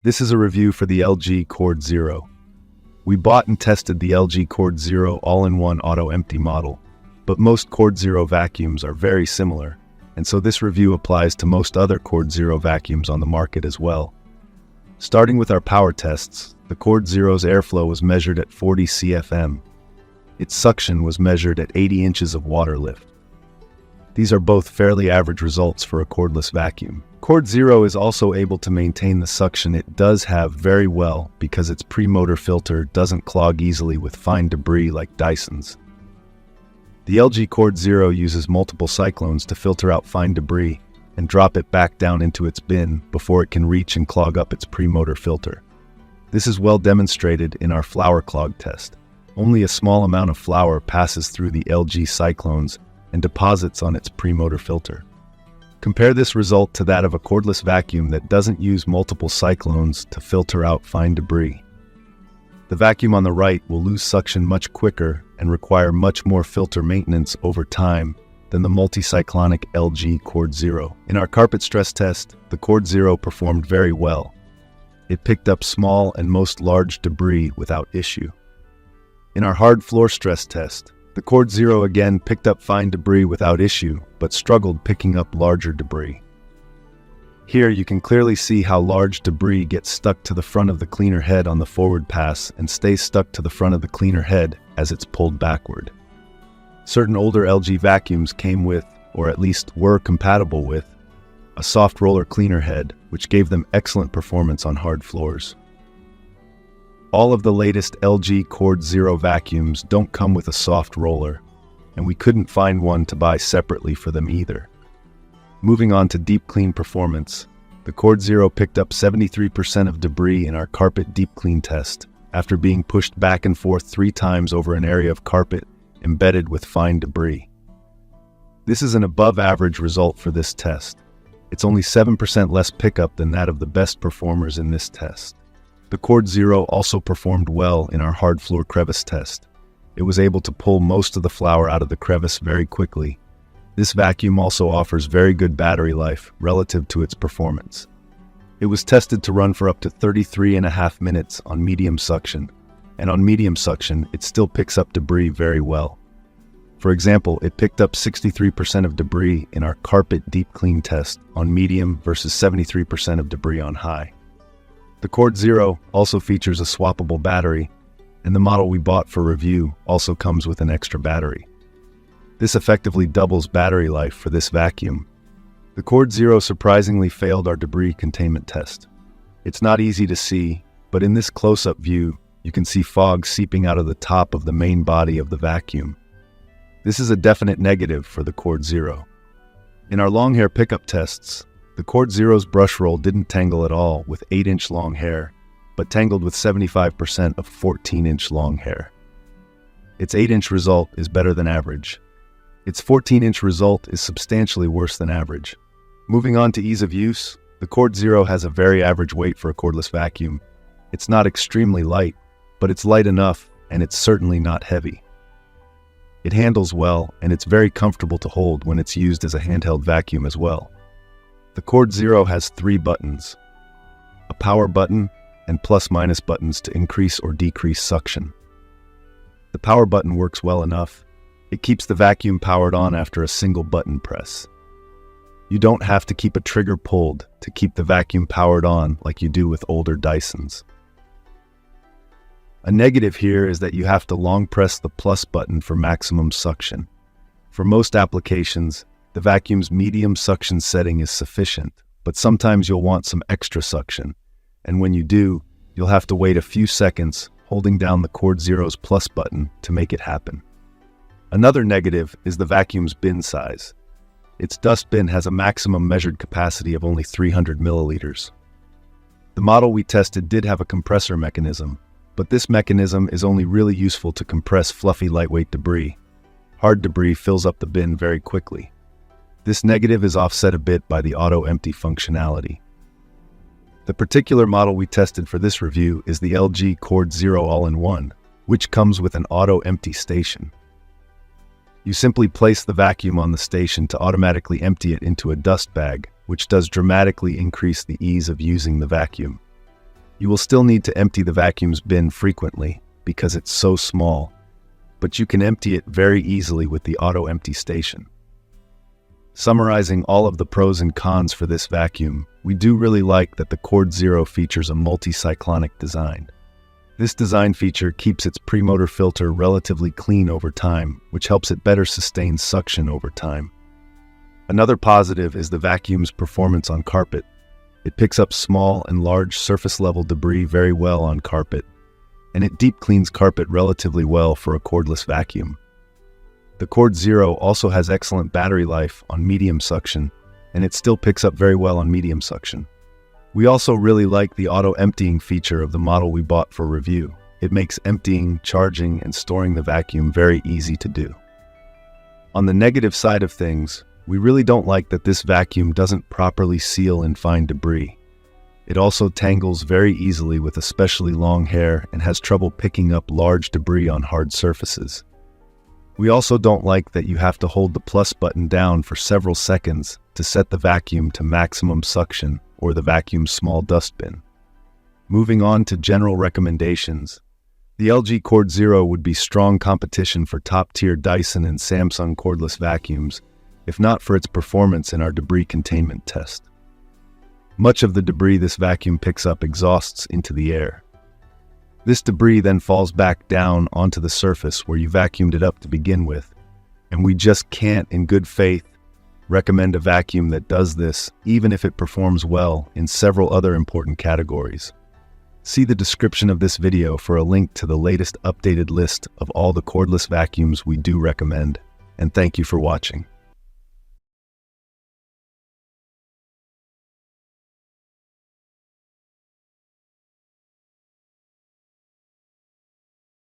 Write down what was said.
This is a review for the LG CordZero. We bought and tested the LG CordZero all-in-one auto-empty model, but most CordZero vacuums are very similar, and so this review applies to most other CordZero vacuums on the market as well. Starting with our power tests, the CordZero's airflow was measured at 40 CFM. Its suction was measured at 80 inches of water lift. These are both fairly average results for a cordless vacuum. CordZero is also able to maintain the suction it does have very well because its pre-motor filter doesn't clog easily with fine debris like Dyson's. The LG CordZero uses multiple cyclones to filter out fine debris and drop it back down into its bin before it can reach and clog up its pre-motor filter. This is well demonstrated in our flour clog test. Only a small amount of flour passes through the LG cyclones and deposits on its pre-motor filter. Compare this result to that of a cordless vacuum that doesn't use multiple cyclones to filter out fine debris. The vacuum on the right will lose suction much quicker and require much more filter maintenance over time than the multi-cyclonic LG CordZero. In our carpet stress test, the CordZero performed very well. It picked up small and most large debris without issue. In our hard floor stress test, the CordZero again picked up fine debris without issue, but struggled picking up larger debris. Here you can clearly see how large debris gets stuck to the front of the cleaner head on the forward pass and stays stuck to the front of the cleaner head as it's pulled backward. Certain older LG vacuums came with, or at least were compatible with, a soft roller cleaner head, which gave them excellent performance on hard floors. All of the latest LG CordZero vacuums don't come with a soft roller, and we couldn't find one to buy separately for them either. Moving on to deep clean performance, the CordZero picked up 73% of debris in our carpet deep clean test after being pushed back and forth 3 times over an area of carpet embedded with fine debris. This is an above-average result for this test. It's only 7% less pickup than that of the best performers in this test. The CordZero also performed well in our hard floor crevice test. It was able to pull most of the flour out of the crevice very quickly. This vacuum also offers very good battery life relative to its performance. It was tested to run for up to 33.5 minutes on medium suction, and on medium suction, it still picks up debris very well. For example, it picked up 63% of debris in our carpet deep clean test on medium versus 73% of debris on high. The CordZero also features a swappable battery, and the model we bought for review also comes with an extra battery. This effectively doubles battery life for this vacuum. The CordZero surprisingly failed our debris containment test. It's not easy to see, but in this close-up view, you can see fog seeping out of the top of the main body of the vacuum. This is a definite negative for the CordZero. In our long hair pickup tests, the CordZero's brush roll didn't tangle at all with 8-inch long hair, but tangled with 75% of 14-inch long hair. Its 8-inch result is better than average. Its 14-inch result is substantially worse than average. Moving on to ease of use, the CordZero has a very average weight for a cordless vacuum. It's not extremely light, but it's light enough, and it's certainly not heavy. It handles well, and it's very comfortable to hold when it's used as a handheld vacuum as well. The CordZero has 3 buttons, a power button and plus-minus buttons to increase or decrease suction. The power button works well enough. It keeps the vacuum powered on after a single button press. You don't have to keep a trigger pulled to keep the vacuum powered on like you do with older Dysons. A negative here is that you have to long press the plus button for maximum suction. For most applications, the vacuum's medium suction setting is sufficient, but sometimes you'll want some extra suction, and when you do, you'll have to wait a few seconds holding down the CordZero's plus button to make it happen. Another negative is the vacuum's bin size. Its dust bin has a maximum measured capacity of only 300 milliliters. The model we tested did have a compressor mechanism, but this mechanism is only really useful to compress fluffy lightweight debris. Hard debris fills up the bin very quickly. This negative is offset a bit by the auto-empty functionality. The particular model we tested for this review is the LG CordZero All-in-One, which comes with an auto-empty station. You simply place the vacuum on the station to automatically empty it into a dust bag, which does dramatically increase the ease of using the vacuum. You will still need to empty the vacuum's bin frequently because it's so small, but you can empty it very easily with the auto empty station. Summarizing all of the pros and cons for this vacuum, we do really like that the CordZero features a multi-cyclonic design. This design feature keeps its premotor filter relatively clean over time, which helps it better sustain suction over time. Another positive is the vacuum's performance on carpet. It picks up small and large surface-level debris very well on carpet, and it deep cleans carpet relatively well for a cordless vacuum. The CordZero also has excellent battery life on medium suction, and it still picks up very well on medium suction. We also really like the auto-emptying feature of the model we bought for review. It makes emptying, charging, and storing the vacuum very easy to do. On the negative side of things, we really don't like that this vacuum doesn't properly seal and find debris. It also tangles very easily with especially long hair and has trouble picking up large debris on hard surfaces. We also don't like that you have to hold the plus button down for several seconds to set the vacuum to maximum suction or the vacuum's small dustbin. Moving on to general recommendations, the LG CordZero would be strong competition for top-tier Dyson and Samsung cordless vacuums, if not for its performance in our debris containment test. Much of the debris this vacuum picks up exhausts into the air. This debris then falls back down onto the surface where you vacuumed it up to begin with, and we just can't, in good faith, recommend a vacuum that does this, even if it performs well in several other important categories. See the description of this video for a link to the latest updated list of all the cordless vacuums we do recommend, and thank you for watching.